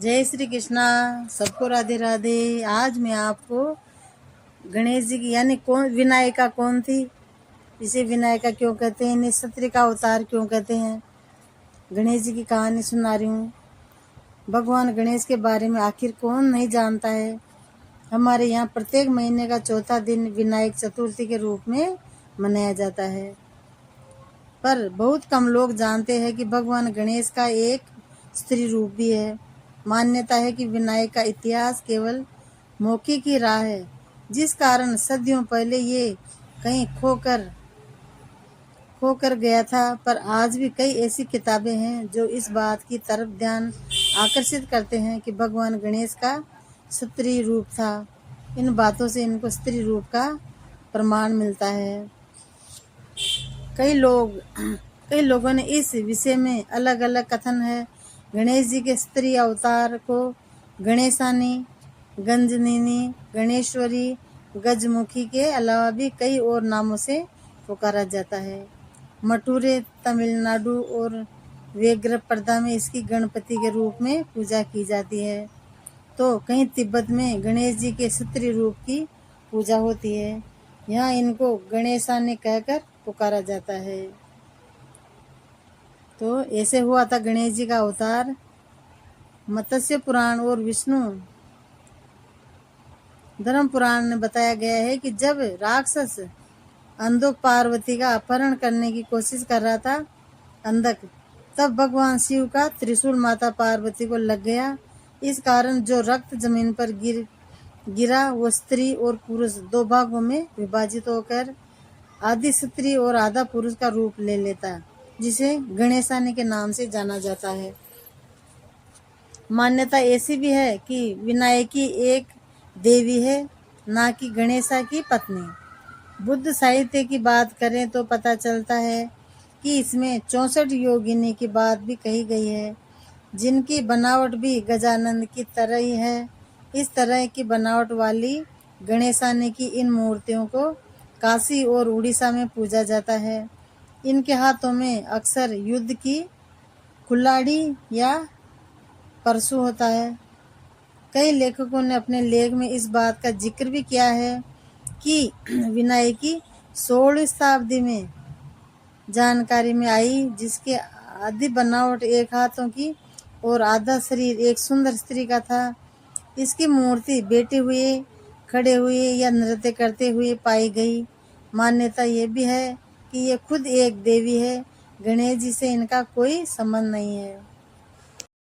जय श्री कृष्णा। सबको राधे राधे। आज मैं आपको गणेश जी की यानी कौन विनायका कौन थी, इसे विनायका क्यों कहते हैं, इन्हें सत्री का अवतार क्यों कहते हैं, गणेश जी की कहानी सुना रही हूँ। भगवान गणेश के बारे में आखिर कौन नहीं जानता है। हमारे यहाँ प्रत्येक महीने का चौथा दिन विनायक चतुर्थी के रूप में मनाया जाता है, पर बहुत कम लोग जानते हैं कि भगवान गणेश का एक स्त्री रूप भी है। मान्यता है कि विनायक का इतिहास केवल मौखिक ही रहा है, जिस कारण सदियों पहले ये कहीं खोकर गया था। पर आज भी कई ऐसी किताबें हैं जो इस बात की तरफ ध्यान आकर्षित करते हैं कि भगवान गणेश का स्त्री रूप था। इन बातों से इनको स्त्री रूप का प्रमाण मिलता है। कई लोगों ने इस विषय में अलग अलग कथन है। गणेश जी के स्त्री अवतार को गणेशानी, गंजनिनी, गणेश्वरी, गजमुखी के अलावा भी कई और नामों से पुकारा जाता है। मटूरे, तमिलनाडु और वेग्रपर्दा में इसकी गणपति के रूप में पूजा की जाती है, तो कहीं तिब्बत में गणेश जी के स्त्री रूप की पूजा होती है। यहाँ इनको गणेशानी कहकर पुकारा जाता है। तो ऐसे हुआ था गणेश जी का अवतार। मत्स्य पुराण और विष्णु धर्म पुराण में बताया गया है कि जब राक्षस अंधक पार्वती का अपहरण करने की कोशिश कर रहा था अंधक, तब भगवान शिव का त्रिशूल माता पार्वती को लग गया। इस कारण जो रक्त जमीन पर गिरा वो स्त्री और पुरुष दो भागों में विभाजित होकर आधी स्त्री और आधा पुरुष का रूप ले लेता, जिसे गणेशानी के नाम से जाना जाता है। मान्यता ऐसी भी है कि विनायकी एक देवी है, ना कि गणेशा की पत्नी। बुद्ध साहित्य की बात करें तो पता चलता है कि इसमें 64 योगिनी की बात भी कही गई है, जिनकी बनावट भी गजानंद की तरह ही है। इस तरह की बनावट वाली गणेशानी की इन मूर्तियों को काशी और उड़ीसा में पूजा जाता है। इनके हाथों में अक्सर युद्ध की कुल्हाड़ी या परशु होता है। कई लेखकों ने अपने लेख में इस बात का जिक्र भी किया है कि विनायकी 16वीं शताब्दी में जानकारी में आई, जिसके आधी बनावट एक हाथों की और आधा शरीर एक सुंदर स्त्री का था। इसकी मूर्ति बैठे हुए, खड़े हुए या नृत्य करते हुए पाई गई। मान्यता ये भी है कि ये खुद एक देवी है, गणेश जी से इनका कोई संबंध नहीं है।